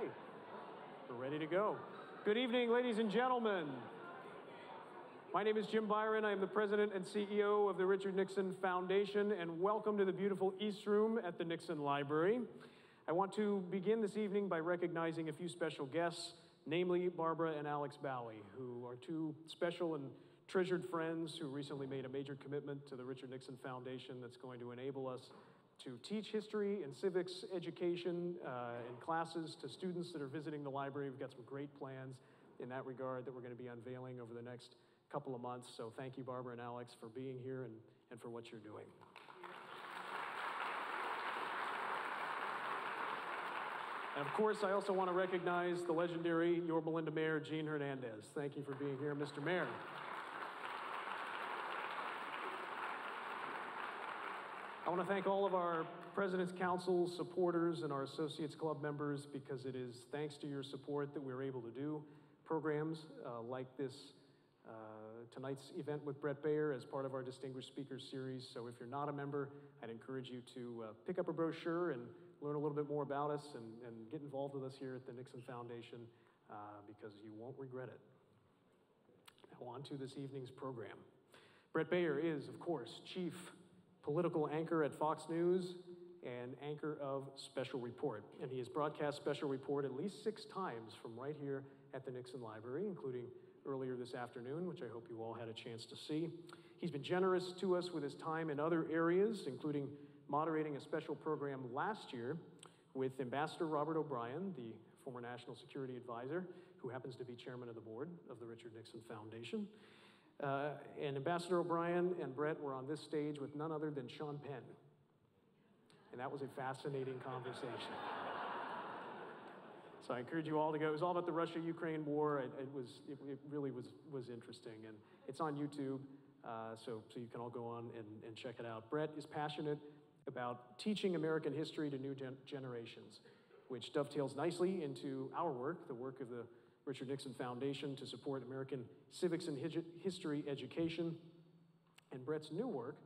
Hi, we're ready to go. Good evening, ladies and gentlemen. My name is Jim Byron. I am the president and CEO of the Richard Nixon Foundation, and welcome to the beautiful East Room at the Nixon Library. I want to begin this evening by recognizing a few special guests, namely Barbara and Alex Bowie, who are two special and treasured friends who recently made a major commitment to the Richard Nixon Foundation that's going to enable us to teach history and civics education in classes to students that are visiting the library. We've got some great plans in that regard that we're going to be unveiling over the next couple of months. So thank you, Barbara and Alex, for being here and for what you're doing. And of course, I also want to recognize the legendary Yorba Linda Mayor, Gene Hernandez. Thank you for being here, Mr. Mayor. I want to thank all of our President's Council supporters and our Associates Club members, because it is thanks to your support that we're able to do programs like this tonight's event with Bret Baier as part of our Distinguished Speakers series. So if you're not a member, I'd encourage you to pick up a brochure and learn a little bit more about us and get involved with us here at the Nixon Foundation, because you won't regret it. Now on to this evening's program. Bret Baier is, of course, Chief Political Anchor at Fox News and anchor of Special Report. And he has broadcast Special Report at least 6 times from right here at the Nixon Library, including earlier this afternoon, which I hope you all had a chance to see. He's been generous to us with his time in other areas, including moderating a special program last year with Ambassador Robert O'Brien, the former National Security Advisor, who happens to be chairman of the board of the Richard Nixon Foundation. And Ambassador O'Brien and Bret were on this stage with none other than Sean Penn. And that was a fascinating conversation. So I encourage you all to go. It was all about the Russia-Ukraine war. It really was interesting. And it's on YouTube, so you can all go on and check it out. Bret is passionate about teaching American history to new generations, which dovetails nicely into our work, the work of the Richard Nixon Foundation to support American civics and history education. And Bret's new work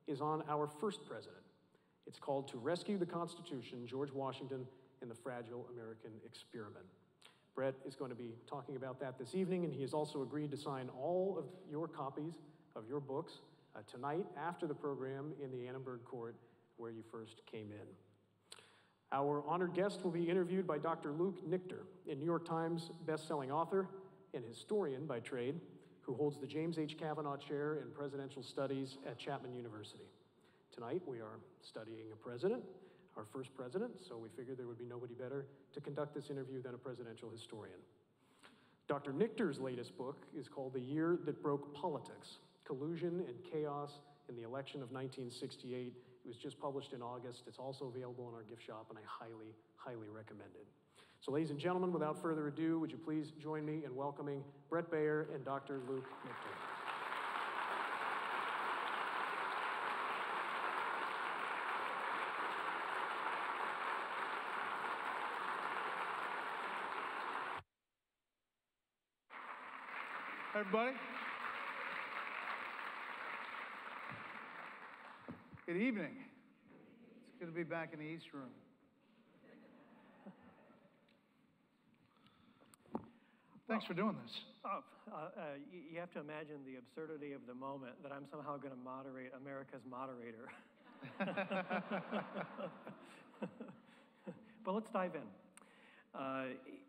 is on our first president. It's called To Rescue the Constitution, George Washington and the Fragile American Experiment. Bret is going to be talking about that this evening, and he has also agreed to sign all of your copies of your books tonight after the program in the Annenberg Court where you first came in. Our honored guest will be interviewed by Dr. Luke Nichter, a New York Times bestselling author and historian by trade, who holds the James H. Kavanaugh Chair in Presidential Studies at Chapman University. Tonight, we are studying a president, our first president, so we figured there would be nobody better to conduct this interview than a presidential historian. Dr. Nichter's latest book is called The Year That Broke Politics: Collusion and Chaos in the Election of 1968. It was just published in August. It's also available in our gift shop, and I highly, highly recommend it. So ladies and gentlemen, without further ado, would you please join me in welcoming Bret Baier and Dr. Luke Nichter. Hi, everybody. Good evening. It's good to be back in the East Room. Thanks for doing this. You have to imagine the absurdity of the moment that I'm somehow going to moderate America's moderator. But let's dive in.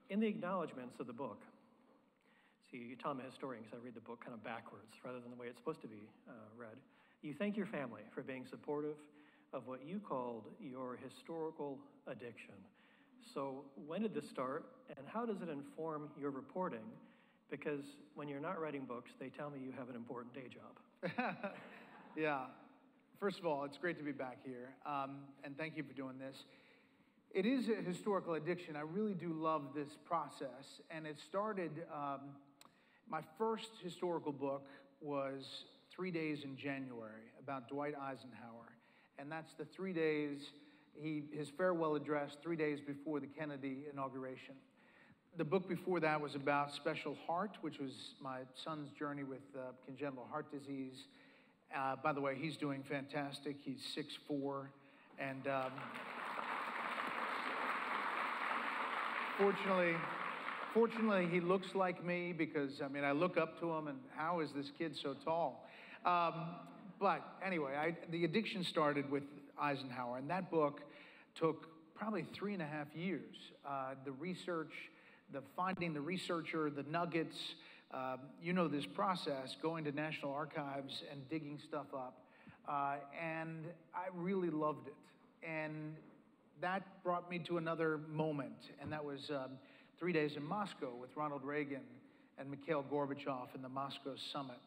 In the acknowledgments of the book, see, you tell I'm a historian because I read the book kind of backwards rather than the way it's supposed to be read. You thank your family for being supportive of what you called your historical addiction. So when did this start, and how does it inform your reporting? Because when you're not writing books, they tell me you have an important day job. Yeah. First of all, it's great to be back here, and thank you for doing this. It is a historical addiction. I really do love this process, and it started, my first historical book was 3 Days in January about Dwight Eisenhower, and that's the 3 days, his farewell address 3 days before the Kennedy inauguration. The book before that was about Special Heart, which was my son's journey with congenital heart disease. By the way, he's doing fantastic. He's 6'4", and Fortunately, fortunately, he looks like me because, I mean, I look up to him and how is this kid so tall? But anyway, the addiction started with Eisenhower, and that book took probably 3.5 years. The research, the finding the researcher, the nuggets, you know this process, going to National Archives and digging stuff up. And I really loved it. And that brought me to another moment, and that was 3 days in Moscow with Ronald Reagan and Mikhail Gorbachev in the Moscow summit.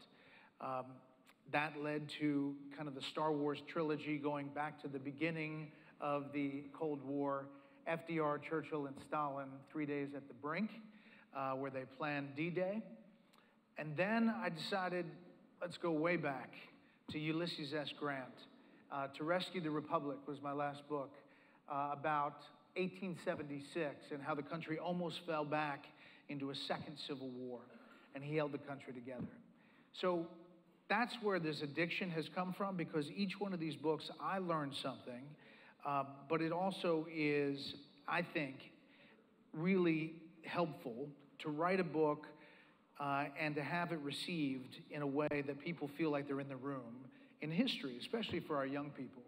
That led to kind of the Star Wars trilogy going back to the beginning of the Cold War. FDR, Churchill, and Stalin, 3 days at the brink, where they planned D-Day. And then I decided, let's go way back to Ulysses S. Grant. To Rescue the Republic was my last book, about 1876 and how the country almost fell back into a second civil war, and he held the country together. So that's where this addiction has come from, because each one of these books, I learned something, but it also is, I think, really helpful to write a book and to have it received in a way that people feel like they're in the room in history, especially for our young people,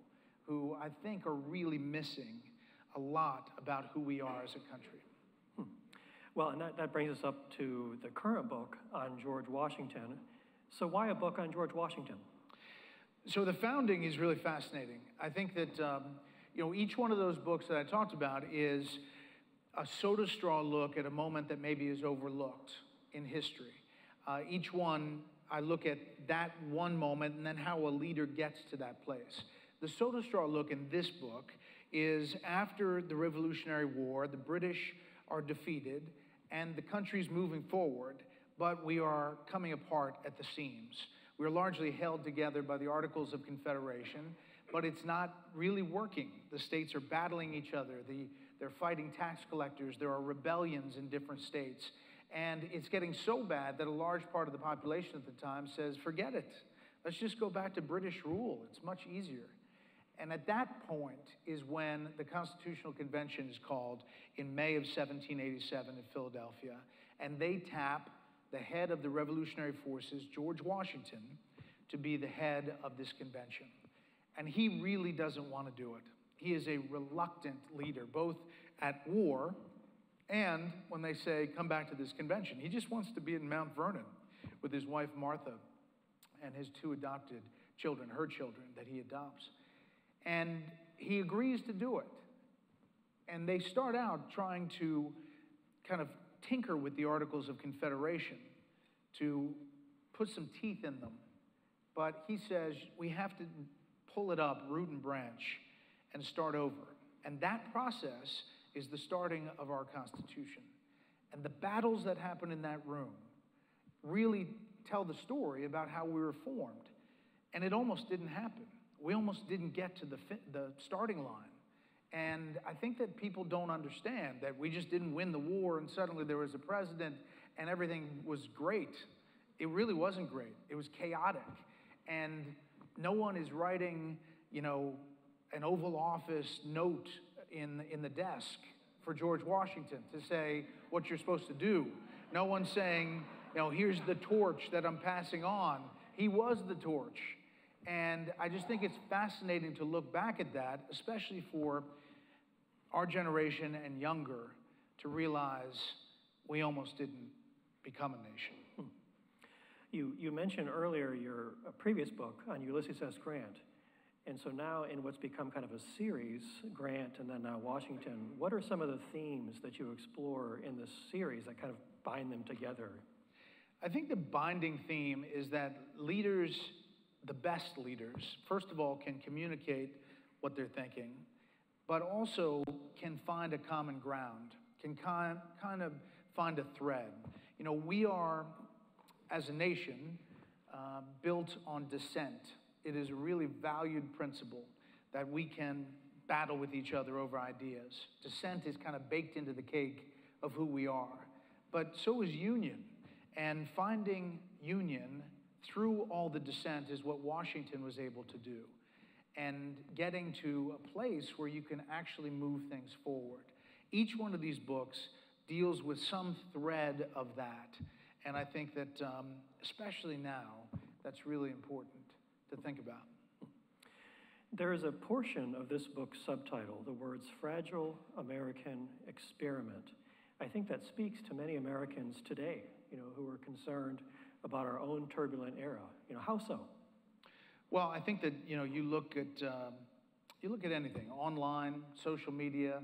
who I think are really missing a lot about who we are as a country. Well, and that brings us up to the current book on George Washington. So why a book on George Washington? So the founding is really fascinating. I think that you know, each one of those books that I talked about is a soda straw look at a moment that maybe is overlooked in history. Each one, I look at that one moment and then how a leader gets to that place. The soda straw look in this book is after the Revolutionary War, the British are defeated and the country's moving forward, but we are coming apart at the seams. We're largely held together by the Articles of Confederation, but it's not really working. The states are battling each other. They're fighting tax collectors. There are rebellions in different states. And it's getting so bad that a large part of the population at the time says, forget it. Let's just go back to British rule. It's much easier. And at that point is when the Constitutional Convention is called in May of 1787 in Philadelphia. And they tap the head of the Revolutionary Forces, George Washington, to be the head of this convention. And he really doesn't want to do it. He is a reluctant leader, both at war and when they say, come back to this convention. He just wants to be in Mount Vernon with his wife, Martha, and his 2 adopted children, her children, that he adopts. And he agrees to do it. And they start out trying to kind of tinker with the Articles of Confederation to put some teeth in them. But he says, we have to pull it up root and branch and start over. And that process is the starting of our Constitution. And the battles that happen in that room really tell the story about how we were formed. And it almost didn't happen. We almost didn't get to the starting line. And I think that people don't understand that we just didn't win the war and suddenly there was a president and everything was great. It really wasn't great. It was chaotic. And no one is writing, you know, an Oval Office note in the desk for George Washington to say what you're supposed to do. No one's saying, you know, here's the torch that I'm passing on. He was the torch. And I just think it's fascinating to look back at that, especially for our generation and younger, to realize we almost didn't become a nation. You mentioned earlier your previous book on Ulysses S. Grant. And so now in what's become kind of a series, Grant and then now Washington, what are some of the themes that you explore in this series that kind of bind them together? I think the binding theme is that leaders, the best leaders, first of all, can communicate what they're thinking, but also can find a common ground, can kind of find a thread. You know, we are, as a nation, built on dissent. It is a really valued principle that we can battle with each other over ideas. Dissent is kind of baked into the cake of who we are. But so is union. And finding union through all the dissent is what Washington was able to do. And getting to a place where you can actually move things forward. Each one of these books deals with some thread of that. And I think that, especially now, that's really important to think about. There is a portion of this book's subtitle, the words "Fragile American Experiment." I think that speaks to many Americans today, who are concerned about our own turbulent era. How so? Well, I think that, you look at anything, online, social media,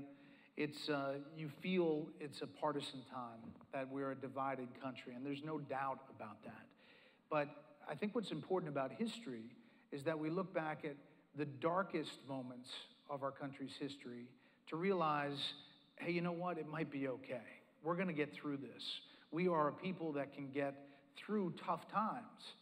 you feel it's a partisan time, that we're a divided country, and there's no doubt about that. But I think what's important about history is that we look back at the darkest moments of our country's history to realize, hey, you know what? It might be okay. We're going to get through this. We are a people that can get through tough times.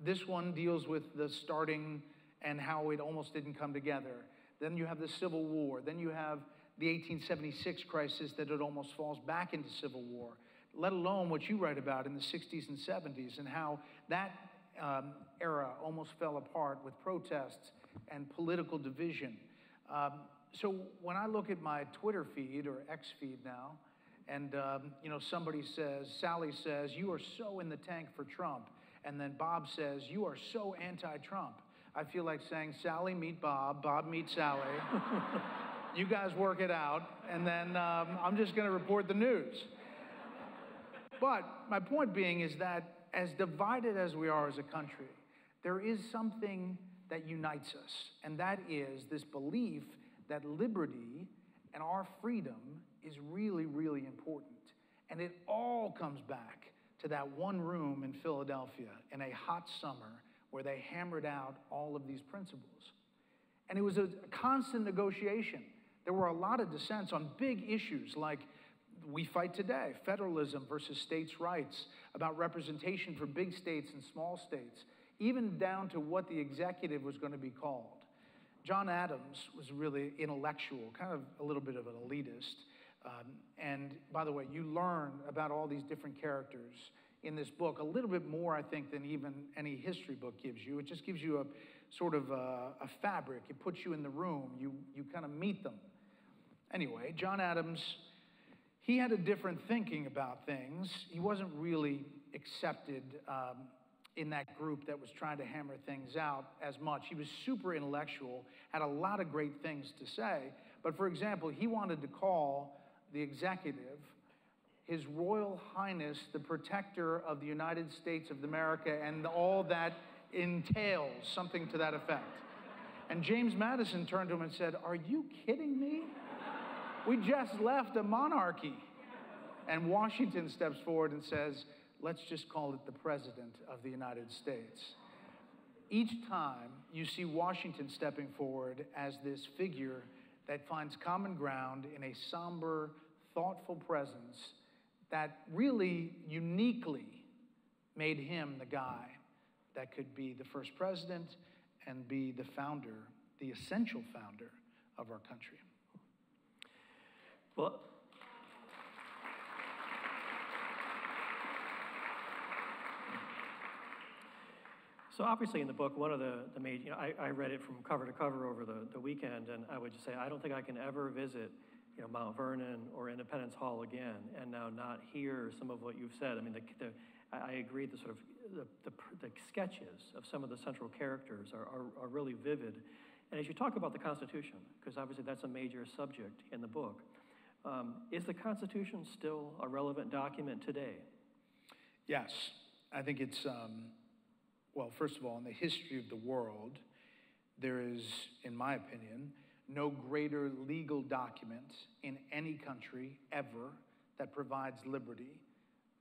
This one deals with the starting and how it almost didn't come together. Then you have the Civil War. Then you have the 1876 crisis that it almost falls back into civil war, let alone what you write about in the 60s and 70s and how that era almost fell apart with protests and political division. So when I look at my Twitter feed, or X feed now, and somebody says, Sally says, "You are so in the tank for Trump," and then Bob says, "You are so anti-Trump," I feel like saying, Sally, meet Bob, Bob, meet Sally. You guys work it out, and then I'm just going to report the news. But my point being is that as divided as we are as a country, there is something that unites us, and that is this belief that liberty and our freedom is really, really important. And it all comes back to that one room in Philadelphia in a hot summer where they hammered out all of these principles. And it was a constant negotiation. There were a lot of dissents on big issues like we fight today, federalism versus states' rights, about representation for big states and small states, even down to what the executive was going to be called. John Adams was really intellectual, kind of a little bit of an elitist. And by the way, you learn about all these different characters in this book a little bit more, I think, than even any history book gives you. It just gives you a sort of a fabric. It puts you in the room. You kind of meet them. Anyway, John Adams, he had a different thinking about things. He wasn't really accepted in that group that was trying to hammer things out as much. He was super intellectual, had a lot of great things to say. But for example, he wanted to call the executive His Royal Highness, the Protector of the United States of America, and all that entails, something to that effect. And James Madison turned to him and said, "Are you kidding me? We just left a monarchy." And Washington steps forward and says, "Let's just call it the President of the United States." Each time you see Washington stepping forward as this figure that finds common ground in a somber, thoughtful presence that really uniquely made him the guy that could be the first president and be the founder, the essential founder of our country. Well, so obviously in the book, one of the major, I read it from cover to cover over the weekend, and I would just say, I don't think I can ever visit Mount Vernon or Independence Hall again and now not hear some of what you've said. I mean, I agree, the sort of the sketches of some of the central characters are really vivid. And as you talk about the Constitution, because obviously that's a major subject in the book, is the Constitution still a relevant document today? Yes, I think it's, well, first of all, in the history of the world, there is, in my opinion, no greater legal document in any country ever that provides liberty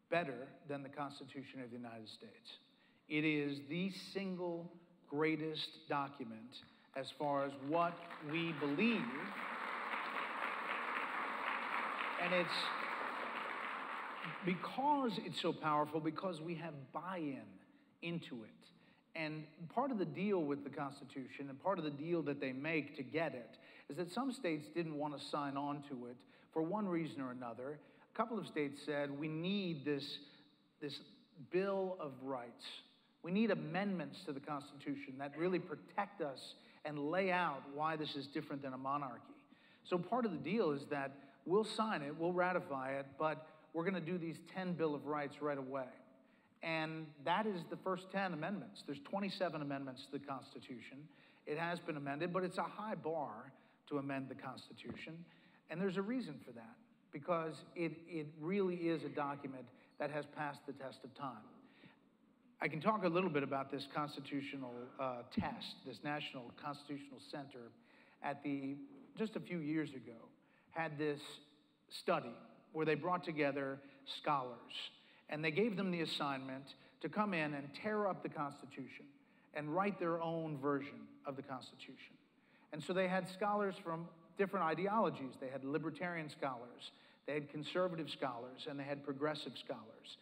better than the Constitution of the United States. It is the single greatest document as far as what we believe. And it's because it's so powerful, because we have buy-in into it. And part of the deal with the Constitution and part of the deal that they make to get it is that some states didn't want to sign on to it for one reason or another. A couple of states said, we need this Bill of Rights. We need amendments to the Constitution that really protect us and lay out why this is different than a monarchy. So part of the deal is that we'll sign it, we'll ratify it, but we're going to do these 10 Bill of Rights right away. And that is the first 10 amendments. There's 27 amendments to the Constitution. It has been amended, but it's a high bar to amend the Constitution. And there's a reason for that, because it really is a document that has passed the test of time. I can talk a little bit about this constitutional test, this National Constitutional Center just a few years ago, had this study where they brought together scholars, and they gave them the assignment to come in and tear up the Constitution and write their own version of the Constitution. And so they had scholars from different ideologies. They had libertarian scholars, they had conservative scholars, and they had progressive scholars,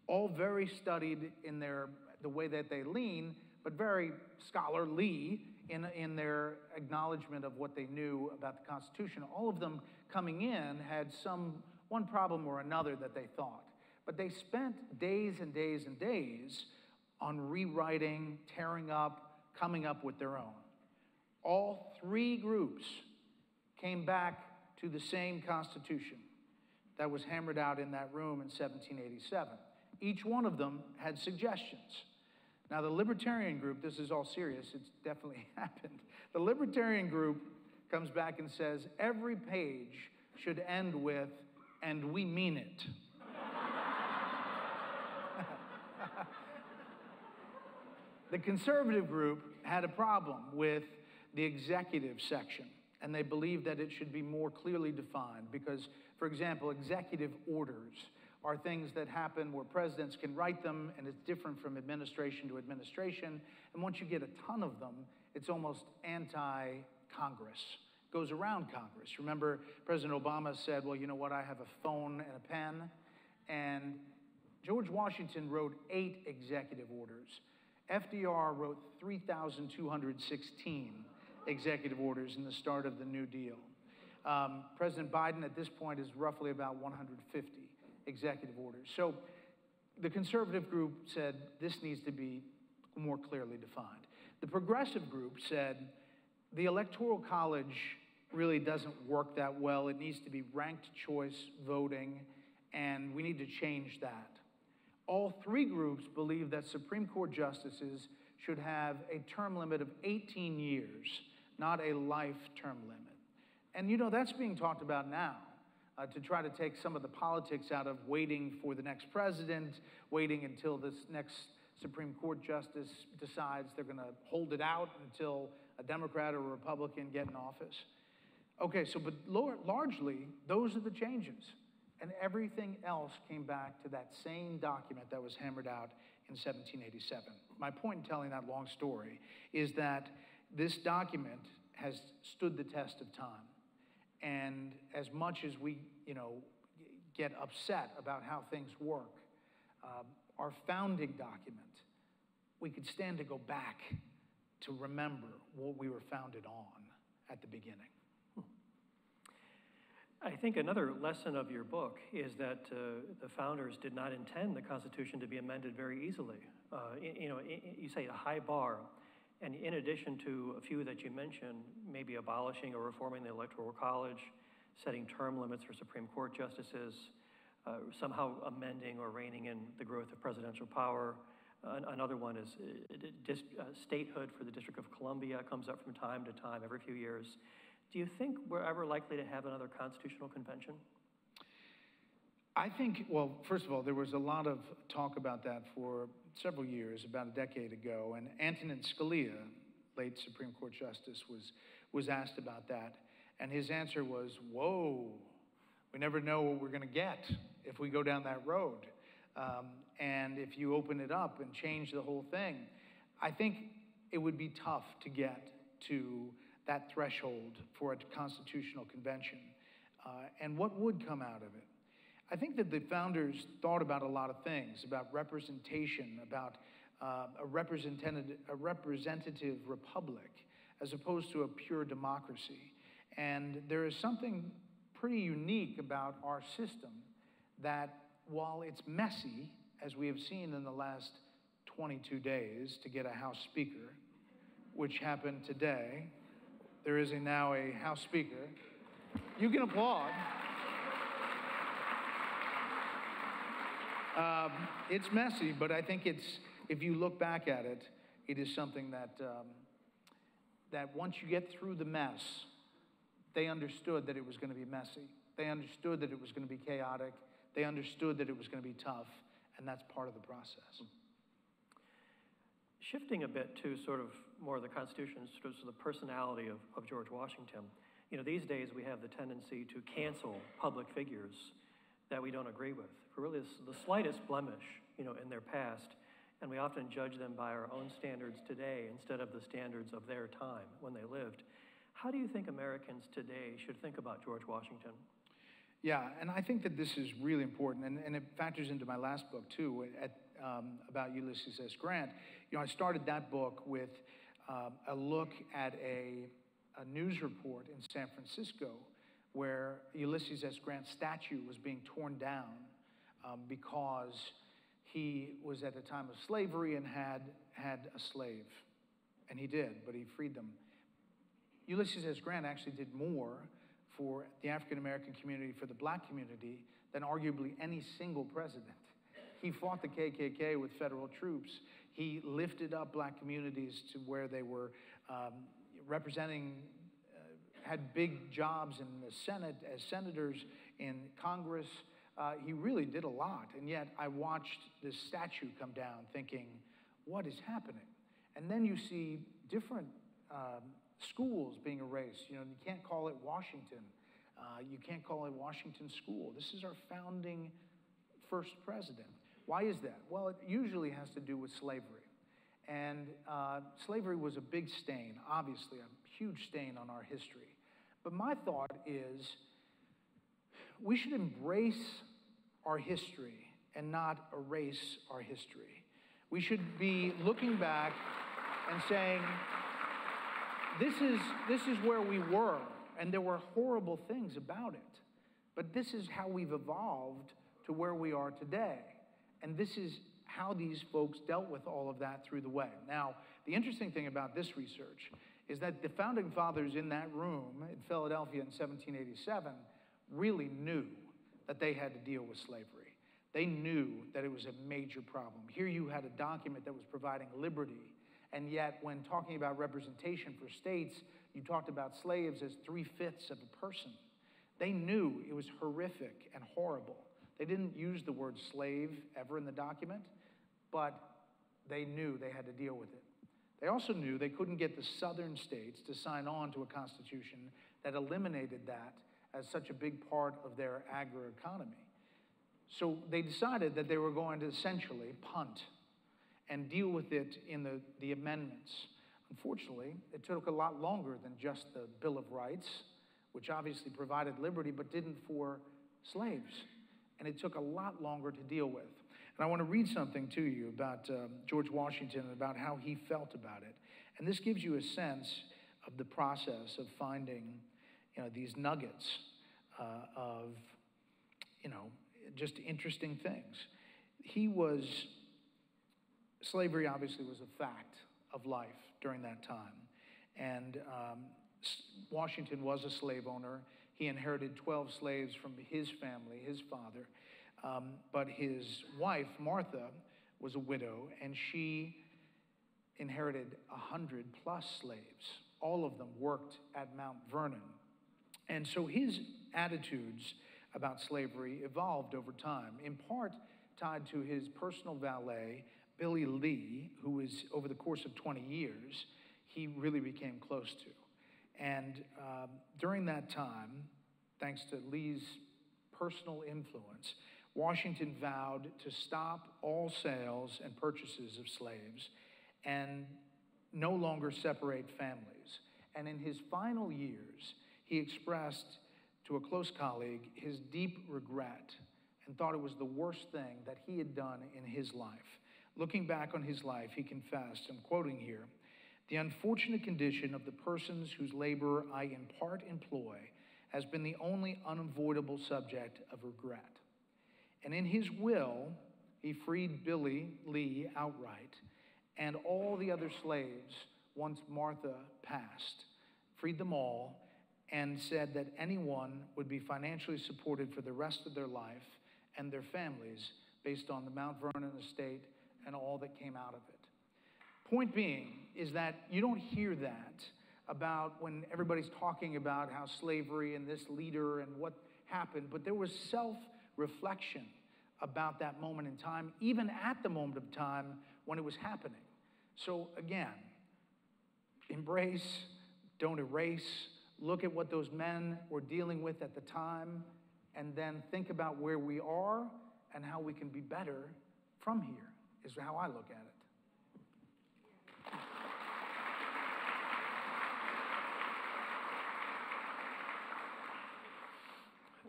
all very studied in the way that they lean, but very scholarly in their acknowledgement of what they knew about the Constitution. All of them coming in had one problem or another that they thought. But they spent days and days and days on rewriting, tearing up, coming up with their own. All three groups came back to the same Constitution that was hammered out in that room in 1787. Each one of them had suggestions. Now, the Libertarian group, this is all serious, it's definitely happened. The Libertarian group comes back and says, every page should end with, "and we mean it." The conservative group had a problem with the executive section, and they believed that it should be more clearly defined because, for example, executive orders are things that happen where presidents can write them, and it's different from administration to administration. And once you get a ton of them, it's almost anti-Congress. It goes around Congress. Remember, President Obama said, well, you know what, I have a phone and a pen. And George Washington wrote 8 executive orders. FDR wrote 3,216 executive orders in the start of the New Deal. President Biden at this point is roughly about 150 executive orders. So the conservative group said this needs to be more clearly defined. The progressive group said the Electoral College really doesn't work that well. It needs to be ranked choice voting, and we need to change that. All three groups believe that Supreme Court justices should have a term limit of 18 years, not a life term limit. And you know, that's being talked about now. To try to take some of the politics out of waiting for the next president, waiting until this next Supreme Court justice decides they're going to hold it out until a Democrat or a Republican get in office. Okay, so but largely, those are the changes. And everything else came back to that same document that was hammered out in 1787. My point in telling that long story is that this document has stood the test of time. And as much as we, get upset about how things work, our founding document, we could stand to go back to remember what we were founded on at the beginning. I think another lesson of your book is that the founders did not intend the Constitution to be amended very easily. You say a high bar. And in addition to a few that you mentioned, maybe abolishing or reforming the Electoral College, setting term limits for Supreme Court justices, somehow amending or reining in the growth of presidential power. Another one is statehood for the District of Columbia, comes up from time to time, every few years. Do you think we're ever likely to have another constitutional convention? I think, well, first of all, there was a lot of talk about that for several years, about a decade ago, and Antonin Scalia, late Supreme Court Justice, was asked about that, and his answer was, whoa, we never know what we're going to get if we go down that road. And if you open it up and change the whole thing, I think it would be tough to get to that threshold for a constitutional convention. And what would come out of it? I think that the founders thought about a lot of things, about representation, about a representative republic, as opposed to a pure democracy. And there is something pretty unique about our system that, while it's messy, as we have seen in the last 22 days to get a House Speaker, which happened today. There is now a House Speaker. You can applaud. It's messy, but I think if you look back at it, it is something that once you get through the mess, they understood that it was going to be messy. They understood that it was going to be chaotic. They understood that it was going to be tough, and that's part of the process. Shifting a bit to sort of more of the Constitution, sort of the personality of George Washington. These days we have the tendency to cancel public figures that we don't agree with for really the slightest blemish, in their past, and we often judge them by our own standards today instead of the standards of their time when they lived. How do you think Americans today should think about George Washington? Yeah, and I think that this is really important, and it factors into my last book too, about Ulysses S. Grant. I started that book with a look at a news report in San Francisco where Ulysses S. Grant's statue was being torn down because he was at a time of slavery and had a slave. And he did, but he freed them. Ulysses S. Grant actually did more for the African American community, for the black community, than arguably any single president. He fought the KKK with federal troops. He lifted up black communities to where they were representing, had big jobs in the Senate, as senators, in Congress. He really did a lot. And yet I watched this statue come down thinking, what is happening? And then you see different schools being erased. You can't call it Washington. You can't call it Washington School. This is our founding first president. Why is that? Well, it usually has to do with slavery. And slavery was a big stain, obviously, a huge stain on our history. But my thought is we should embrace our history and not erase our history. We should be looking back and saying, this is where we were, and there were horrible things about it. But this is how we've evolved to where we are today. And this is how these folks dealt with all of that through the way. Now, the interesting thing about this research is that the founding fathers in that room in Philadelphia in 1787 really knew that they had to deal with slavery. They knew that it was a major problem. Here you had a document that was providing liberty, and yet when talking about representation for states, you talked about slaves as 3/5 of a person. They knew it was horrific and horrible. They didn't use the word slave ever in the document, but they knew they had to deal with it. They also knew they couldn't get the southern states to sign on to a constitution that eliminated that as such a big part of their agri-economy. So they decided that they were going to essentially punt and deal with it in the amendments. Unfortunately, it took a lot longer than just the Bill of Rights, which obviously provided liberty but didn't for slaves. And it took a lot longer to deal with. And I want to read something to you about George Washington and about how he felt about it. And this gives you a sense of the process of finding, these nuggets of, just interesting things. Slavery obviously was a fact of life during that time. And Washington was a slave owner. He inherited 12 slaves from his family, his father. But his wife, Martha, was a widow, and she inherited 100+ slaves. All of them worked at Mount Vernon. And so his attitudes about slavery evolved over time, in part tied to his personal valet, Billy Lee, who was, over the course of 20 years, he really became close to. And during that time, thanks to Lee's personal influence, Washington vowed to stop all sales and purchases of slaves and no longer separate families. And in his final years, he expressed to a close colleague his deep regret and thought it was the worst thing that he had done in his life. Looking back on his life, he confessed, I'm quoting here, "The unfortunate condition of the persons whose labor I in part employ has been the only unavoidable subject of regret." And in his will, he freed Billy Lee outright and all the other slaves once Martha passed, freed them all, and said that anyone would be financially supported for the rest of their life and their families based on the Mount Vernon estate and all that came out of it. Point being is that you don't hear that about when everybody's talking about how slavery and this leader and what happened, but there was self-reflection about that moment in time, even at the moment of time when it was happening. So again, embrace, don't erase, look at what those men were dealing with at the time, and then think about where we are and how we can be better from here, is how I look at it.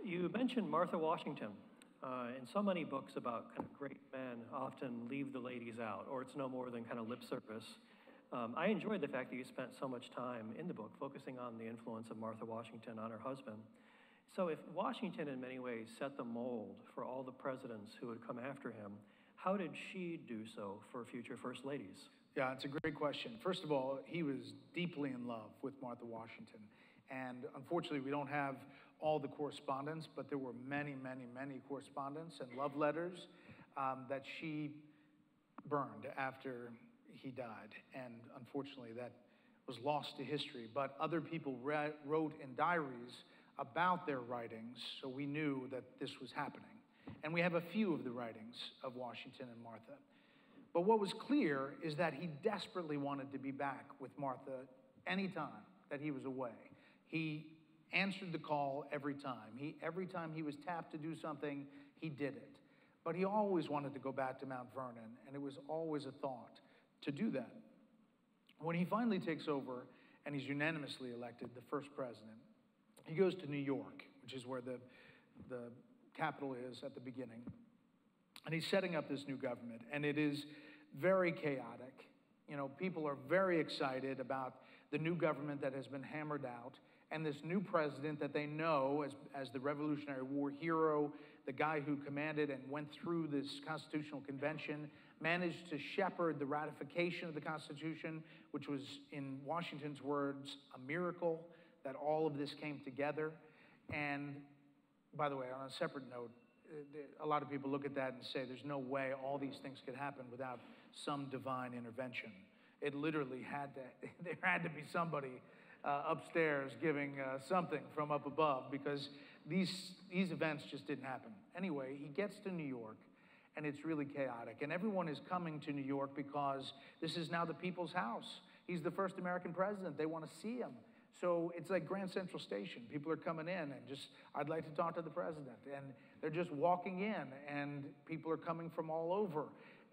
You mentioned Martha Washington. In so many books about kind of great men often leave the ladies out, or it's no more than kind of lip service. I enjoyed the fact that you spent so much time in the book focusing on the influence of Martha Washington on her husband. So if Washington in many ways set the mold for all the presidents who would come after him, how did she do so for future first ladies? Yeah, it's a great question. First of all, he was deeply in love with Martha Washington. And unfortunately, we don't have all the correspondence, but there were many, many, many correspondence and love letters that she burned after he died. And unfortunately, that was lost to history. But other people wrote in diaries about their writings, so we knew that this was happening. And we have a few of the writings of Washington and Martha. But what was clear is that he desperately wanted to be back with Martha anytime that he was away. He answered the call every time. Every time he was tapped to do something, he did it. But he always wanted to go back to Mount Vernon, and it was always a thought to do that. When he finally takes over and he's unanimously elected the first president, he goes to New York, which is where the capital is at the beginning. And he's setting up this new government, and it is very chaotic. You know, people are very excited about the new government that has been hammered out, and this new president that they know as the Revolutionary War hero, the guy who commanded and went through this constitutional convention, managed to shepherd the ratification of the Constitution, which was, in Washington's words, a miracle that all of this came together. And by the way, on a separate note, a lot of people look at that and say there's no way all these things could happen without some divine intervention. It literally there had to be somebody upstairs giving something from up above, because these events just didn't happen. Anyway, he gets to New York, and it's really chaotic. And everyone is coming to New York because this is now the people's house. He's the first American president. They want to see him. So it's like Grand Central Station. People are coming in and just, I'd like to talk to the president. And they're just walking in, and people are coming from all over.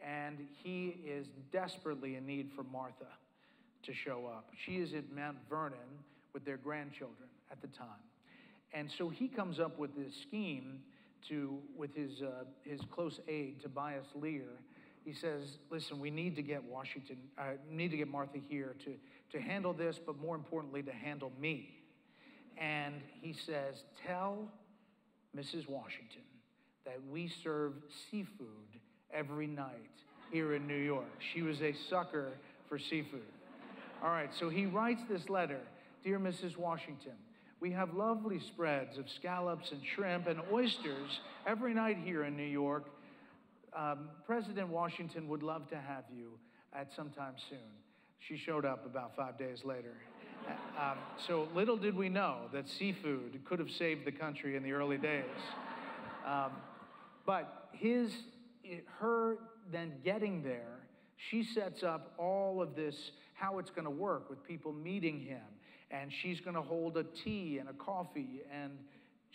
And he is desperately in need for Martha to show up. She is at Mount Vernon with their grandchildren at the time. And so he comes up with this scheme with his close aide, Tobias Lear. He says, listen, we need to get Martha here to handle this, but more importantly, to handle me. And he says, tell Mrs. Washington that we serve seafood every night here in New York. She was a sucker for seafood. All right, so he writes this letter. Dear Mrs. Washington, we have lovely spreads of scallops and shrimp and oysters every night here in New York. President Washington would love to have you at some time soon. She showed up about 5 days later. So little did we know that seafood could have saved the country in the early days. But her then getting there, she sets up all of this, how it's going to work with people meeting him. And she's going to hold a tea and a coffee. And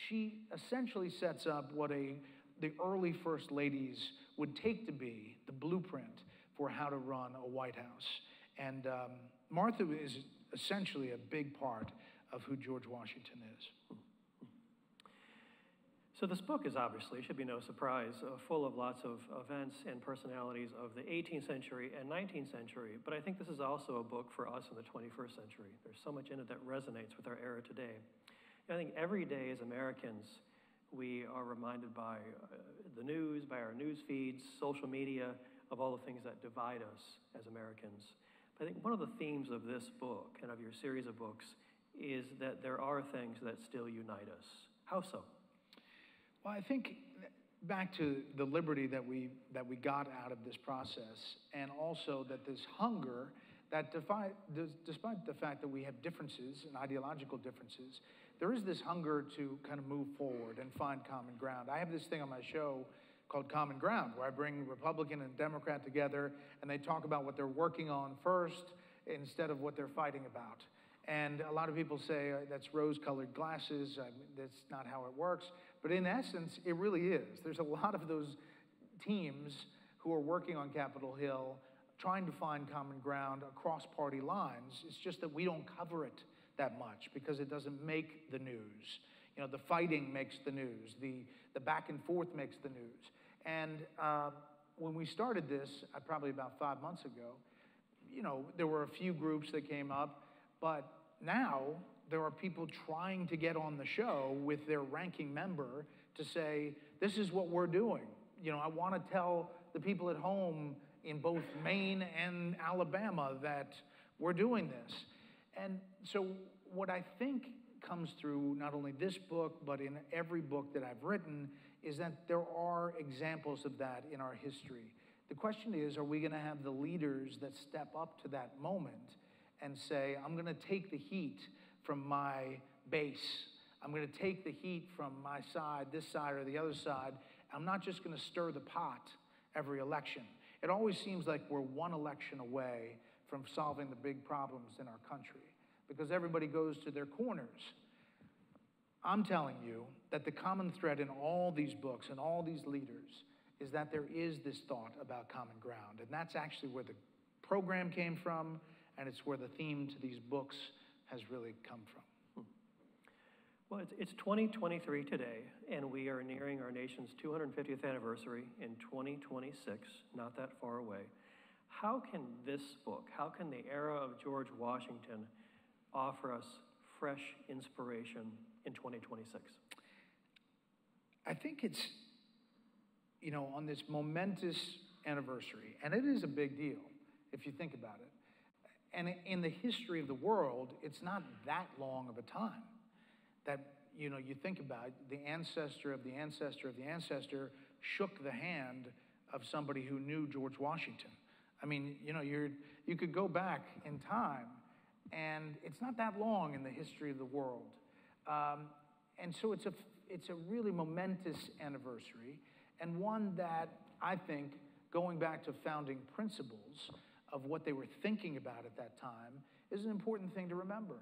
she essentially sets up what the early first ladies would take to be the blueprint for how to run a White House. And Martha is essentially a big part of who George Washington is. So this book is obviously, should be no surprise, full of lots of events and personalities of the 18th century and 19th century, but I think this is also a book for us in the 21st century. There's so much in it that resonates with our era today. And I think every day as Americans, we are reminded by the news, by our news feeds, social media, of all the things that divide us as Americans. But I think one of the themes of this book and of your series of books is that there are things that still unite us. How so? Well, I think back to the liberty that we got out of this process, and also that this hunger that despite the fact that we have differences and ideological differences, there is this hunger to kind of move forward and find common ground. I have this thing on my show called Common Ground, where I bring Republican and Democrat together, and they talk about what they're working on first instead of what they're fighting about. And a lot of people say that's rose-colored glasses, that's not how it works. But in essence, it really is. There's a lot of those teams who are working on Capitol Hill trying to find common ground across party lines. It's just that we don't cover it that much because it doesn't make the news. You know, the fighting makes the news. The back and forth makes the news. And when we started this, probably about 5 months ago, you know, there were a few groups that came up, but now there are people trying to get on the show with their ranking member to say, this is what we're doing. You know, I want to tell the people at home in both Maine and Alabama that we're doing this. And so what I think comes through not only this book, but in every book that I've written, is that there are examples of that in our history. The question is, are we going to have the leaders that step up to that moment and say, I'm going to take the heat from my base. I'm going to take the heat from my side, this side or the other side. I'm not just going to stir the pot every election. It always seems like we're one election away from solving the big problems in our country because everybody goes to their corners. I'm telling you that the common thread in all these books and all these leaders is that there is this thought about common ground. And that's actually where the program came from, and it's where the theme to these books has really come from. Well, it's 2023 today, and we are nearing our nation's 250th anniversary in 2026, not that far away. How can this book, how can the era of George Washington offer us fresh inspiration in 2026? I think it's, you know, on this momentous anniversary, and it is a big deal if you think about it. And in the history of the world, it's not that long of a time that, you know, you think about it, the ancestor of the ancestor of the ancestor shook the hand of somebody who knew George Washington. I mean, you know, you could go back in time, and it's not that long in the history of the world. And so it's a really momentous anniversary, and one that I think, going back to founding principles of what they were thinking about at that time, is an important thing to remember.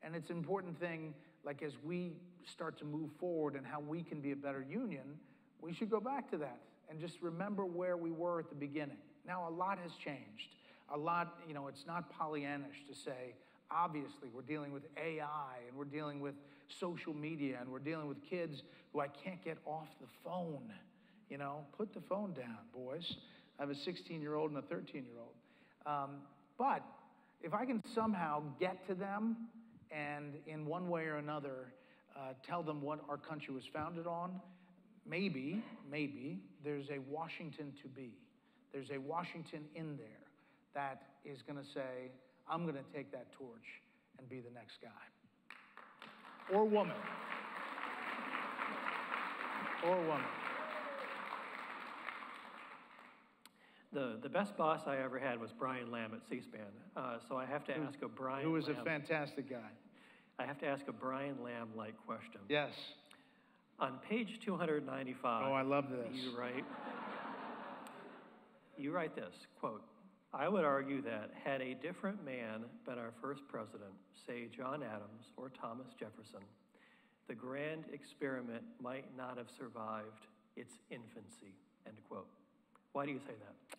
And it's an important thing, like as we start to move forward and how we can be a better union, we should go back to that and just remember where we were at the beginning. Now, a lot has changed. A lot, you know, it's not Pollyannish to say, obviously, we're dealing with AI, and we're dealing with social media, and we're dealing with kids who I can't get off the phone. You know, put the phone down, boys. I have a 16-year-old and a 13-year-old. But if I can somehow get to them and in one way or another tell them what our country was founded on, maybe there's a Washington to be. There's a Washington in there that is going to say, I'm going to take that torch and be the next guy. Or woman. Or woman. The best boss I ever had was Brian Lamb at C-SPAN. So I have to ask a Brian Who was Lamb, a fantastic guy. I have to ask a Brian Lamb-like question. Yes. On page 295. Oh, I love this. You write this, quote, I would argue that had a different man been our first president, say John Adams or Thomas Jefferson, the grand experiment might not have survived its infancy, end quote. Why do you say that?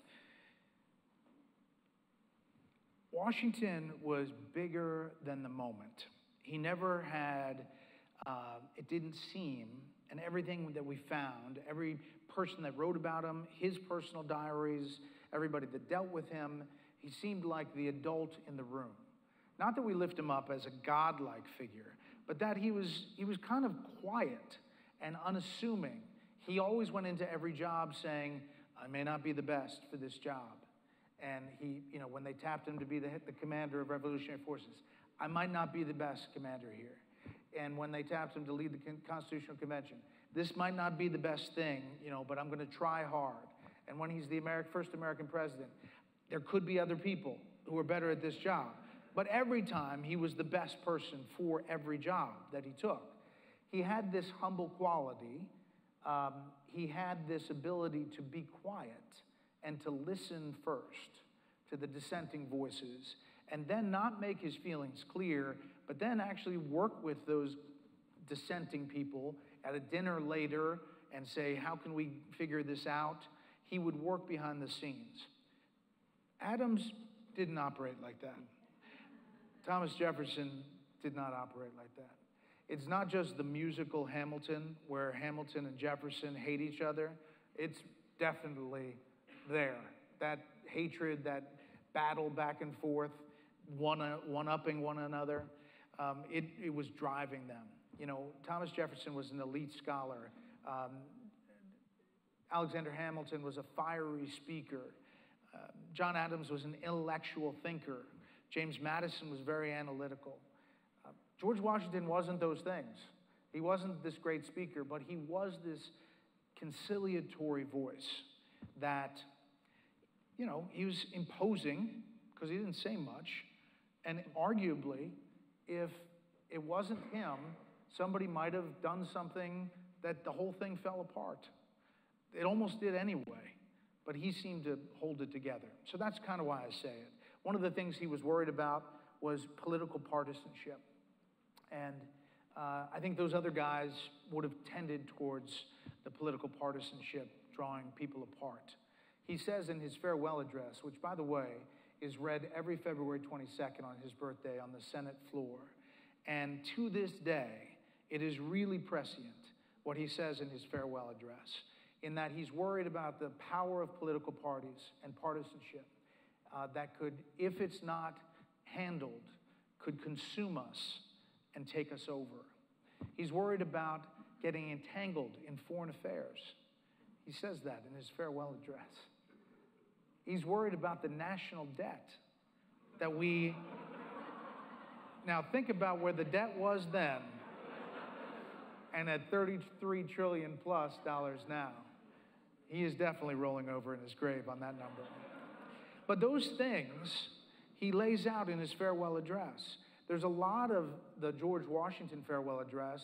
Washington was bigger than the moment. He never had, it didn't seem, and everything that we found, every person that wrote about him, his personal diaries, everybody that dealt with him, he seemed like the adult in the room. Not that we lift him up as a godlike figure, but that he was kind of quiet and unassuming. He always went into every job saying, I may not be the best for this job. And he, you know, when they tapped him to be the commander of Revolutionary Forces, I might not be the best commander here. and when they tapped him to lead the Constitutional Convention. This might not be the best thing, but I'm going to try hard. And when he's the first American president, there could be other people who are better at this job. But every time, he was the best person for every job that he took. He had this humble quality. He had this ability to be quiet and to listen first to the dissenting voices, and then not make his feelings clear, but then actually work with those dissenting people at a dinner later and say, how can we figure this out? He would work behind the scenes. Adams didn't operate like that. Thomas Jefferson did not operate like that. It's not just the musical Hamilton, where Hamilton and Jefferson hate each other. It's definitely there. That hatred, that battle back and forth, one-upping one another, it was driving them. Thomas Jefferson was an elite scholar. Alexander Hamilton was a fiery speaker. John Adams was an intellectual thinker. James Madison was very analytical. George Washington wasn't those things. He wasn't this great speaker, but he was this conciliatory voice that, he was imposing because he didn't say much. And arguably, if it wasn't him, somebody might have done something that the whole thing fell apart. It almost did anyway, but he seemed to hold it together. So that's kind of why I say it. One of the things he was worried about was political partisanship. And I think those other guys would have tended towards the political partisanship, drawing people apart. He says in his farewell address, which, by the way, is read every February 22nd on his birthday on the Senate floor. And to this day, it is really prescient what he says in his farewell address, in that he's worried about the power of political parties and partisanship that could, if it's not handled, could consume us and take us over. He's worried about getting entangled in foreign affairs. He says that in his farewell address. He's worried about the national debt that we... Now think about where the debt was then and at $33 trillion plus now. He is definitely rolling over in his grave on that number. But those things he lays out in his farewell address. There's a lot of the George Washington farewell address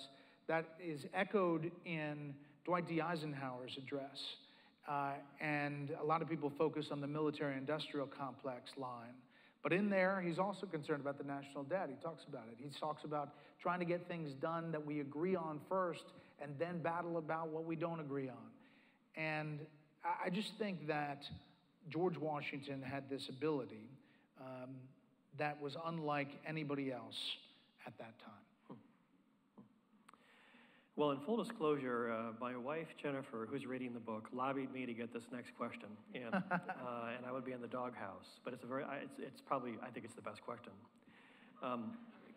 that is echoed in Dwight D. Eisenhower's address. And a lot of people focus on the military-industrial complex line. But in there, he's also concerned about the national debt. He talks about it. He talks about trying to get things done that we agree on first and then battle about what we don't agree on. And I just think that George Washington had this ability that was unlike anybody else at that time. Well, in full disclosure, my wife, Jennifer, who's reading the book, lobbied me to get this next question in, and I would be in the doghouse. But it's probably, I think it's the best question.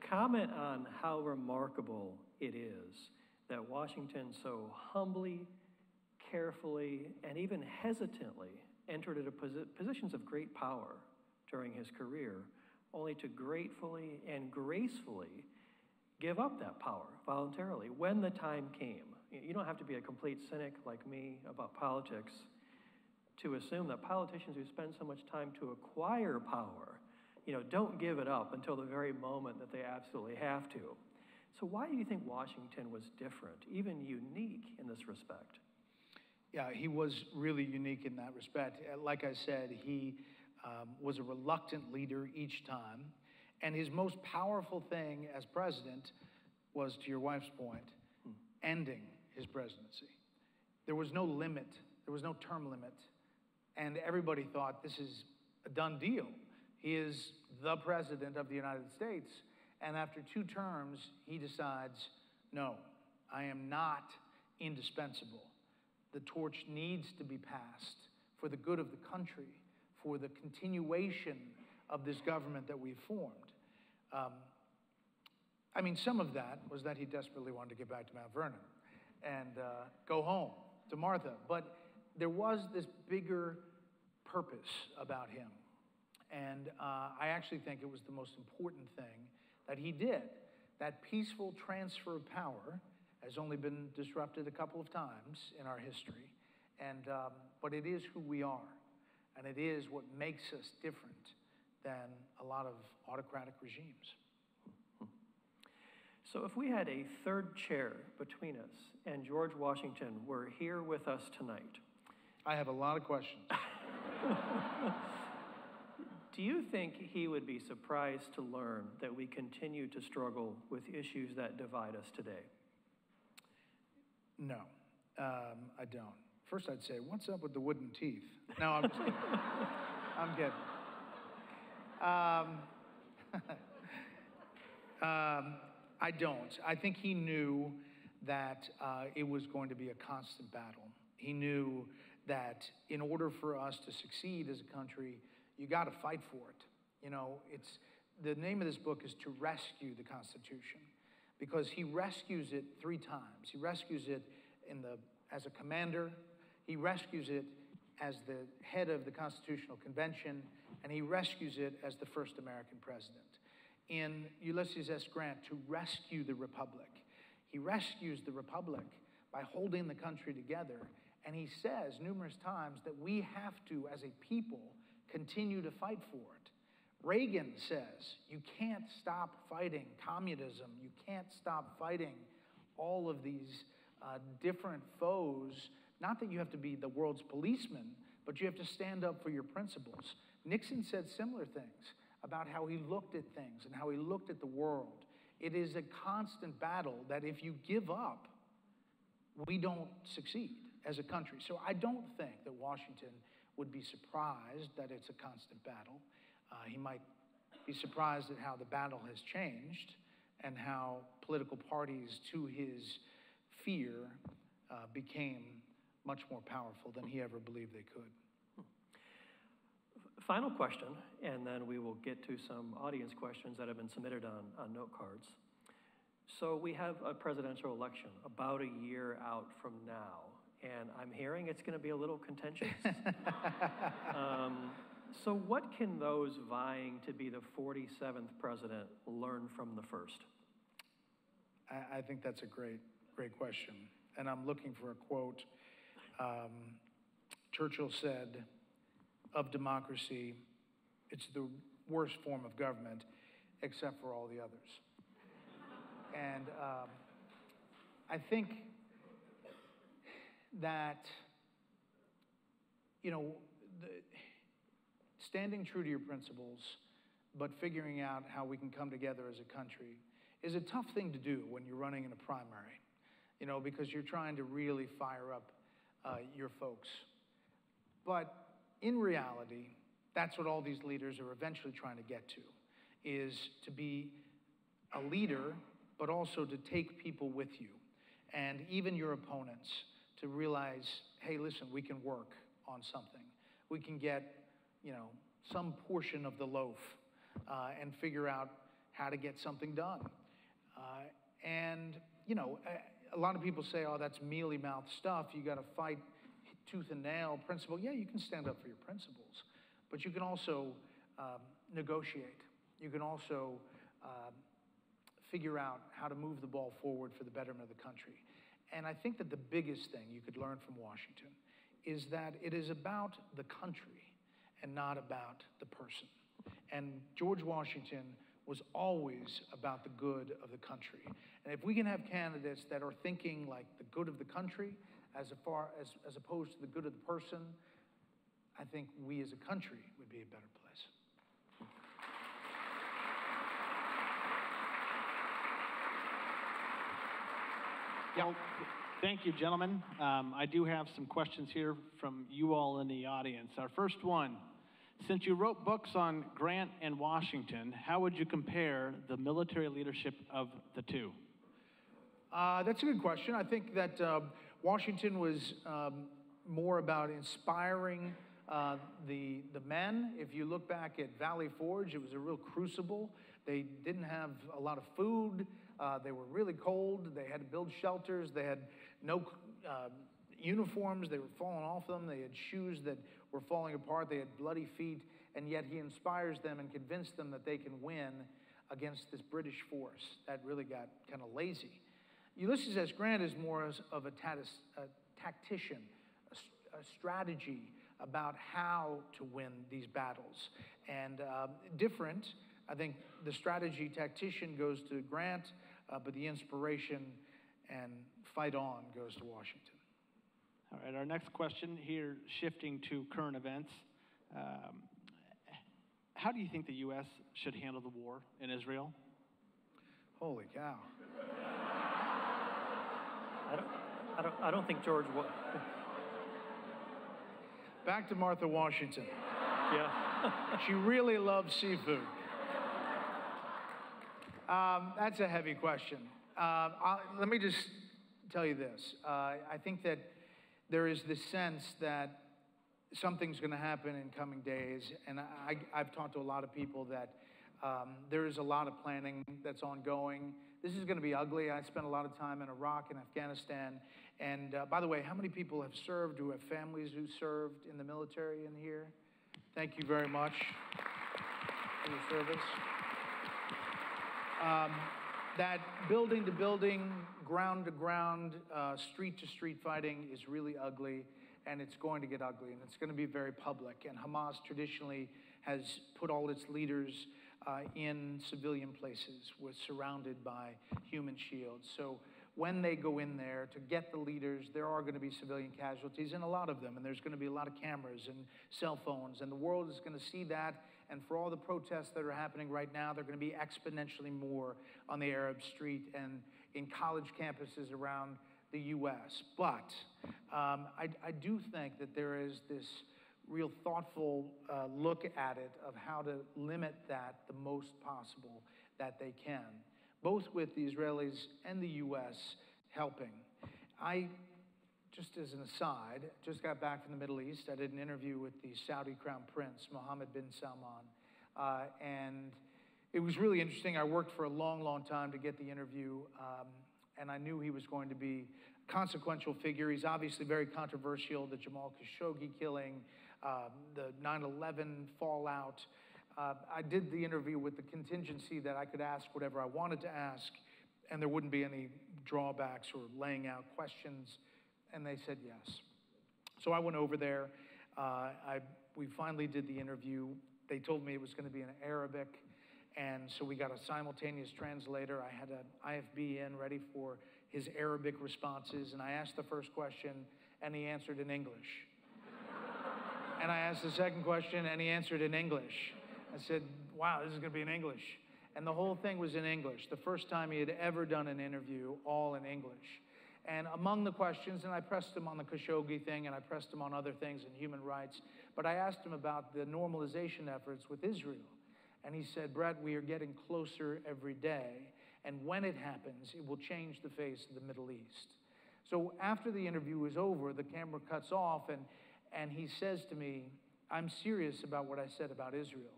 Comment on how remarkable it is that Washington so humbly, carefully, and even hesitantly entered into positions of great power during his career, only to gratefully and gracefully give up that power voluntarily when the time came. You don't have to be a complete cynic like me about politics to assume that politicians who spend so much time to acquire power, don't give it up until the very moment that they absolutely have to. So why do you think Washington was different, even unique in this respect? Yeah, he was really unique in that respect. Like I said, he was a reluctant leader each time. And his most powerful thing as president was, to your wife's point, ending his presidency. There was no limit. There was no term limit. And everybody thought, this is a done deal. He is the president of the United States. And after 2 terms, he decides, no, I am not indispensable. The torch needs to be passed for the good of the country, for the continuation of this government that we've formed. Some of that was that he desperately wanted to get back to Mount Vernon and go home to Martha. But there was this bigger purpose about him. And I actually think it was the most important thing that he did. That peaceful transfer of power has only been disrupted a couple of times in our history, but it is who we are, and it is what makes us different than a lot of autocratic regimes. So if we had a third chair between us and George Washington were here with us tonight, I have a lot of questions. do you think he would be surprised to learn that we continue to struggle with issues that divide us today? No, I don't. First, I'd say, what's up with the wooden teeth? No, I'm just kidding. I'm kidding. I don't. I think he knew that it was going to be a constant battle. He knew that in order for us to succeed as a country, you got to fight for it. You know, the name of this book is To Rescue the Constitution, because he rescues it 3 times. He rescues it as a commander, he rescues it as the head of the Constitutional Convention, and he rescues it as the first American president. In Ulysses S. Grant, To Rescue the Republic, he rescues the Republic by holding the country together, and he says numerous times that we have to, as a people, continue to fight for it. Reagan says, you can't stop fighting communism, you can't stop fighting all of these different foes. Not that you have to be the world's policeman, but you have to stand up for your principles. Nixon said similar things about how he looked at things and how he looked at the world. It is a constant battle that if you give up, we don't succeed as a country. So I don't think that Washington would be surprised that it's a constant battle. He might be surprised at how the battle has changed and how political parties, to his fear, became much more powerful than he ever believed they could. Final question, and then we will get to some audience questions that have been submitted on note cards. So we have a presidential election about a year out from now, and I'm hearing it's going to be a little contentious. So what can those vying to be the 47th president learn from the first? I think that's a great question. And I'm looking for a quote. Churchill said, of democracy, it's the worst form of government, except for all the others. And I think that, you know, standing true to your principles, but figuring out how we can come together as a country is a tough thing to do when you're running in a primary, you know, because you're trying to really fire up your folks. But in reality, that's what all these leaders are eventually trying to get to, is to be a leader, but also to take people with you, and even your opponents, to realize, hey, listen, we can work on something. We can get, you know, some portion of the loaf and figure out how to get something done. And, you know, a lot of people say, oh, that's mealy-mouthed stuff. You got to fight tooth and nail principle. Yeah, you can stand up for your principles, but you can also negotiate. You can also figure out how to move the ball forward for the betterment of the country. And I think that the biggest thing you could learn from Washington is that it is about the country and not about the person. And George Washington was always about the good of the country. And if we can have candidates that are thinking like the good of the country as opposed to the good of the person, I think we as a country would be a better place. Well, thank you, gentlemen. I do have some questions here from you all in the audience. Our first one, since you wrote books on Grant and Washington, how would you compare the military leadership of the two? That's a good question. I think that Washington was more about inspiring the men. If you look back at Valley Forge, it was a real crucible. They didn't have a lot of food. They were really cold. They had to build shelters. They had no uniforms. They were falling off them. They had shoes that were falling apart. They had bloody feet. And yet he inspires them and convinced them that they can win against this British force that really got kind of lazy. Ulysses S. Grant is more of a tactician, a strategy about how to win these battles. And different, I think the strategy tactician goes to Grant, but the inspiration and fight on goes to Washington. All right, our next question here, shifting to current events. How do you think the U.S. should handle the war in Israel? Holy cow. I don't think George would. Back to Martha Washington. Yeah. She really loves seafood. That's a heavy question. Let me just tell you this. I think that there is this sense that something's going to happen in coming days, and I've talked to a lot of people that there is a lot of planning that's ongoing. This is going to be ugly. I spent a lot of time in Iraq and Afghanistan, and by the way, how many people have served, who have families who served in the military in here? Thank you very much for your service. That building to building, ground to ground, street to street fighting is really ugly, and it's going to get ugly, and it's going to be very public. And Hamas traditionally has put all its leaders in civilian places, surrounded by human shields. So when they go in there to get the leaders, there are going to be civilian casualties, and a lot of them, and there's going to be a lot of cameras and cell phones, and the world is going to see that. And for all the protests that are happening right now, they're going to be exponentially more on the Arab street and in college campuses around the U.S. But I do think that there is this real thoughtful look at it of how to limit that the most possible that they can, both with the Israelis and the U.S. helping. I, just as an aside, just got back from the Middle East. I did an interview with the Saudi Crown Prince, Mohammed bin Salman, and it was really interesting. I worked for a long, long time to get the interview, and I knew he was going to be a consequential figure. He's obviously very controversial, the Jamal Khashoggi killing, the 9/11 fallout. I did the interview with the contingency that I could ask whatever I wanted to ask, and there wouldn't be any drawbacks or laying out questions, and they said yes. So I went over there. We finally did the interview. They told me it was going to be in Arabic, and so we got a simultaneous translator. I had an IFB in ready for his Arabic responses, and I asked the first question, and he answered in English. And I asked the second question, and he answered in English. I said, wow, this is going to be in English. And the whole thing was in English. The first time he had ever done an interview, all in English. And among the questions, and I pressed him on the Khashoggi thing, and I pressed him on other things in human rights, but I asked him about the normalization efforts with Israel. And he said, Bret, we are getting closer every day, and when it happens, it will change the face of the Middle East. So after the interview was over, the camera cuts off, and he says to me, I'm serious about what I said about Israel.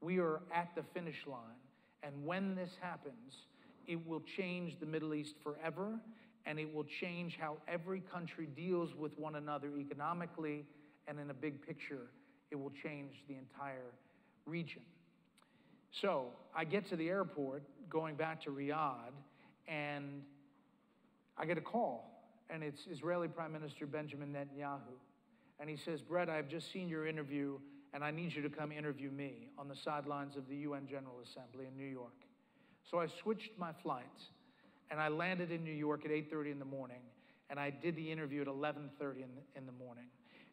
We are at the finish line, and when this happens, it will change the Middle East forever, and it will change how every country deals with one another economically, and in a big picture, it will change the entire region. So I get to the airport, going back to Riyadh, and I get a call, and it's Israeli Prime Minister Benjamin Netanyahu. And he says, Bret, I've just seen your interview, and I need you to come interview me on the sidelines of the UN General Assembly in New York. So I switched my flight, and I landed in New York at 8:30 in the morning, and I did the interview at 11:30 in the morning.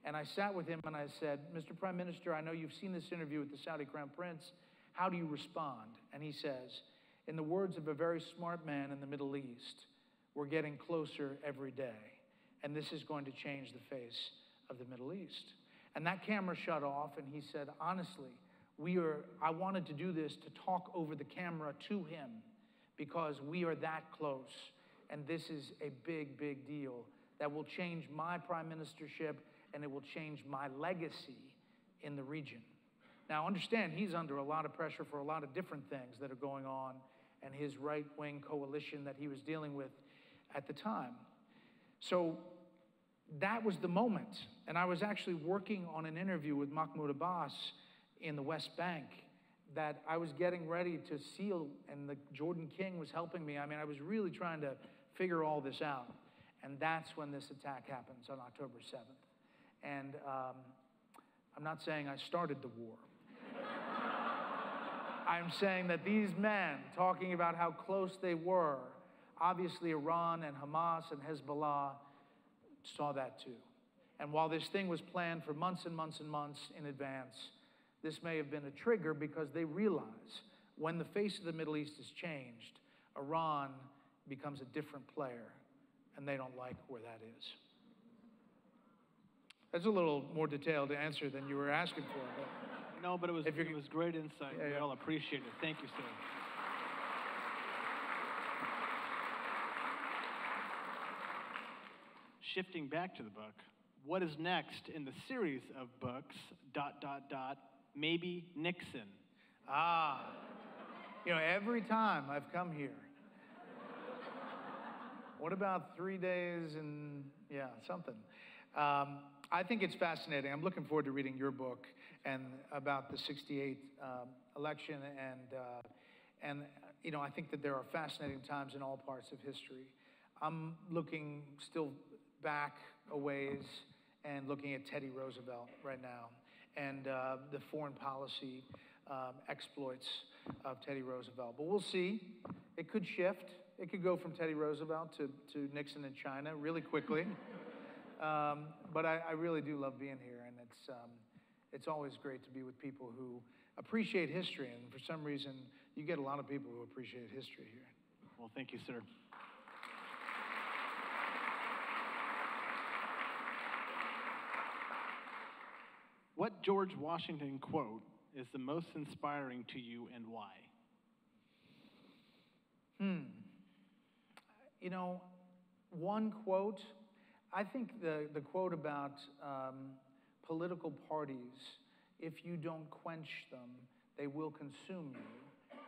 And I sat with him, and I said, Mr. Prime Minister, I know you've seen this interview with the Saudi Crown Prince. How do you respond? And he says, in the words of a very smart man in the Middle East, we're getting closer every day, and this is going to change the face of the Middle East. And that camera shut off, and he said, honestly, I wanted to do this to talk over the camera to him because we are that close, and this is a big, big deal that will change my prime ministership, and it will change my legacy in the region. Now, understand, he's under a lot of pressure for a lot of different things that are going on, and his right-wing coalition that he was dealing with at the time. So that was the moment. And I was actually working on an interview with Mahmoud Abbas in the West Bank that I was getting ready to seal, and the Jordan King was helping me. I mean, I was really trying to figure all this out. And that's when this attack happens on October 7th. And I'm not saying I started the war. I'm saying that these men, talking about how close they were, obviously Iran and Hamas and Hezbollah saw that too. And while this thing was planned for months and months and months in advance, this may have been a trigger because they realize when the face of the Middle East is changed, Iran becomes a different player, and they don't like where that is. That's a little more detailed answer than you were asking for. But no, but it was great insight. Yeah, We yeah. all appreciate it. Thank you, sir. Shifting back to the book, what is next in the series of books, ... maybe Nixon? You know, every time I've come here, what about 3 days and, yeah, something. I think it's fascinating. I'm looking forward to reading your book and about the 68 election. And you know, I think that there are fascinating times in all parts of history. I'm looking still back a ways and looking at Teddy Roosevelt right now and the foreign policy exploits of Teddy Roosevelt. But we'll see. It could shift. It could go from Teddy Roosevelt to Nixon in China really quickly. But I really do love being here, and it's always great to be with people who appreciate history, and for some reason, you get a lot of people who appreciate history here. Well, thank you, sir. What George Washington quote is the most inspiring to you and why? You know, one quote, I think the quote about political parties, if you don't quench them, they will consume you.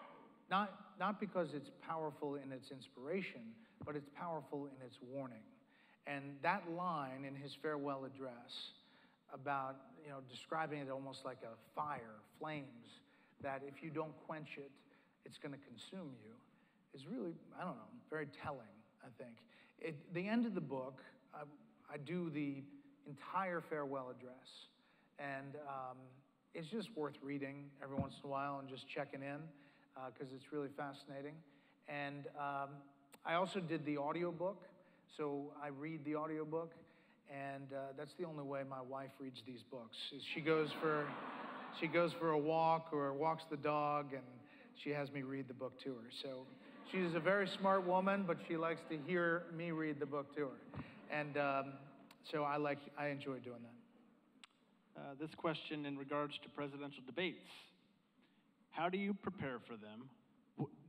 Not because it's powerful in its inspiration, but it's powerful in its warning. And that line in his farewell address about, you know, describing it almost like a fire, flames, that if you don't quench it, it's going to consume you, is really, I don't know, very telling, I think. At the end of the book, I do the entire farewell address, and it's just worth reading every once in a while and just checking in, because it's really fascinating. And I also did the audiobook, so I read the audiobook, and that's the only way my wife reads these books. Is she goes for a walk or walks the dog, and she has me read the book to her. So she's a very smart woman, but she likes to hear me read the book to her. And so I enjoy doing that. This question in regards to presidential debates. How do you prepare for them?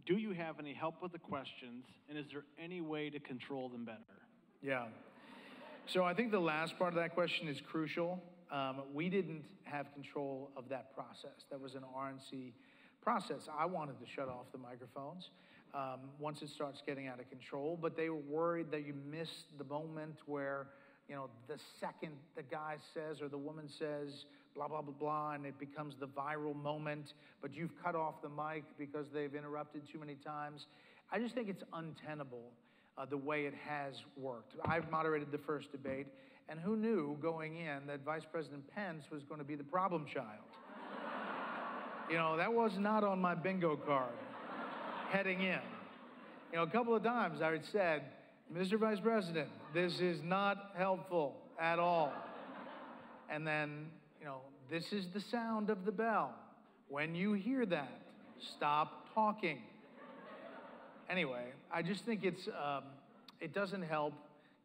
Do you have any help with the questions? And is there any way to control them better? Yeah. So I think the last part of that question is crucial. We didn't have control of that process. That was an RNC process. I wanted to shut off the microphones once it starts getting out of control, but they were worried that you miss the moment where, you know, the second the guy says or the woman says blah, blah, blah, blah, and it becomes the viral moment, but you've cut off the mic because they've interrupted too many times. I just think it's untenable the way it has worked. I've moderated the first debate, and who knew going in that Vice President Pence was going to be the problem child? You know, that was not on my bingo card heading in. You know, a couple of times I had said, Mr. Vice President, this is not helpful at all. And then, you know, this is the sound of the bell. When you hear that, stop talking. Anyway, I just think it doesn't help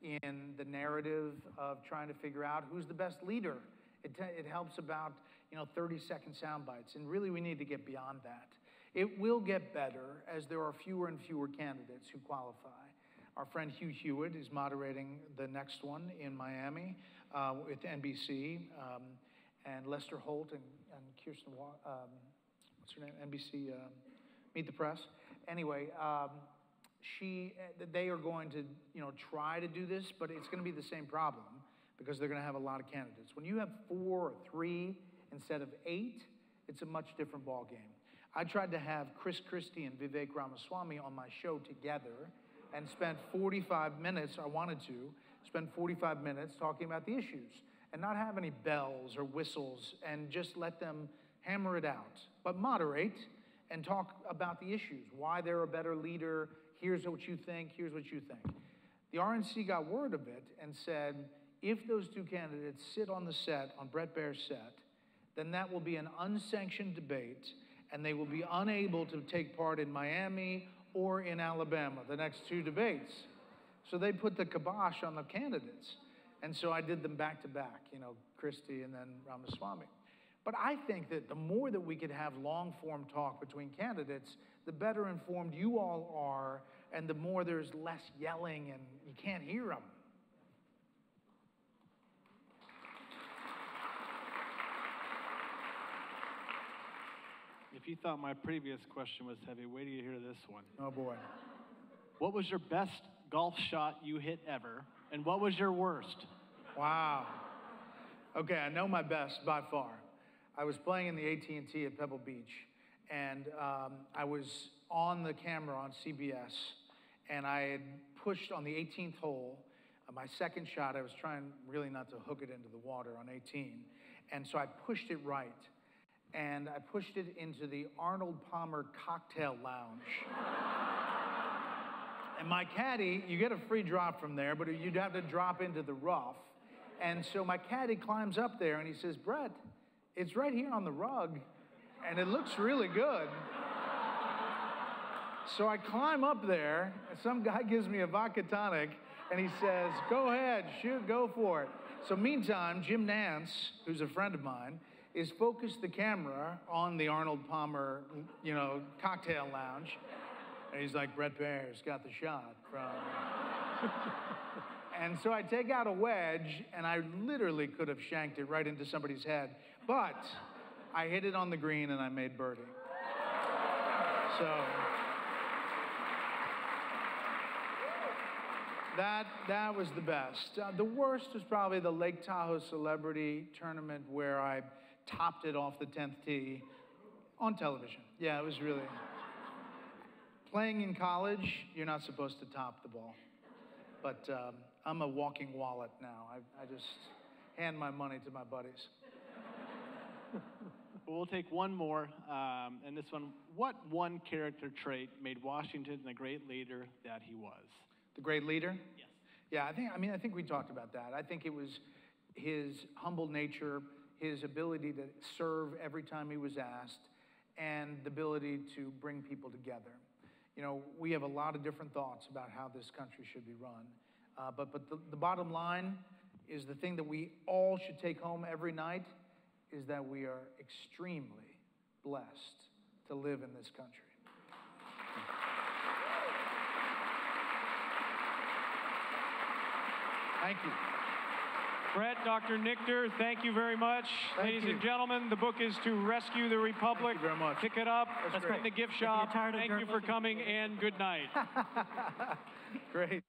in the narrative of trying to figure out who's the best leader. It helps about, you know, 30-second sound bites, and really we need to get beyond that. It will get better as there are fewer and fewer candidates who qualify. Our friend Hugh Hewitt is moderating the next one in Miami with NBC, and Lester Holt and Kirsten, what's her name? NBC, Meet the Press. Anyway, they are going to, you know, try to do this, but it's going to be the same problem because they're going to have a lot of candidates. When you have 4 or 3 instead of 8, it's a much different ball game. I tried to have Chris Christie and Vivek Ramaswamy on my show together and spent 45 minutes, I wanted to, spend 45 minutes talking about the issues and not have any bells or whistles and just let them hammer it out, but moderate and talk about the issues, why they're a better leader, here's what you think, here's what you think. The RNC got word of it and said, if those two candidates sit on the set, on Bret Baier's set, then that will be an unsanctioned debate and they will be unable to take part in Miami or in Alabama, the next two debates. So they put the kibosh on the candidates. And so I did them back to back, you know, Christie and then Ramaswamy. But I think that the more that we could have long-form talk between candidates, the better informed you all are, and the more there's less yelling and you can't hear them. If you thought my previous question was heavy, wait till you hear this one. Oh, boy. What was your best golf shot you hit ever, and what was your worst? Wow. Okay, I know my best by far. I was playing in the AT&T at Pebble Beach, and I was on the camera on CBS, and I had pushed on the 18th hole. My second shot, I was trying really not to hook it into the water on 18, and so I pushed it right. And I pushed it into the Arnold Palmer Cocktail Lounge. And my caddy, you get a free drop from there, but you'd have to drop into the rough. And so my caddy climbs up there and he says, Bret, it's right here on the rug, and it looks really good. So I climb up there, and some guy gives me a vodka tonic, and he says, go ahead, shoot, go for it. So meantime, Jim Nance, who's a friend of mine, is focused the camera on the Arnold Palmer, you know, cocktail lounge. And he's like, Bret Baier's got the shot from... And so I take out a wedge, and I literally could have shanked it right into somebody's head. But I hit it on the green, and I made birdie. So... That was the best. The worst was probably the Lake Tahoe Celebrity Tournament where I topped it off the 10th tee on television. Yeah, it was really... Playing in college, you're not supposed to top the ball. But I'm a walking wallet now. I just hand my money to my buddies. We'll take one more, and this one, what one character trait made Washington the great leader that he was? The great leader? Yes. Yeah, I think we talked about that. I think it was his humble nature, his ability to serve every time he was asked, and the ability to bring people together. You know, we have a lot of different thoughts about how this country should be run. But the bottom line is the thing that we all should take home every night is that we are extremely blessed to live in this country. Thank you. Bret, Dr. Nichter, thank you very much. Ladies and gentlemen, the book is To Rescue the Republic. Thank you very much. Pick it up That's in the gift shop. Thank you for coming, and good night. Great.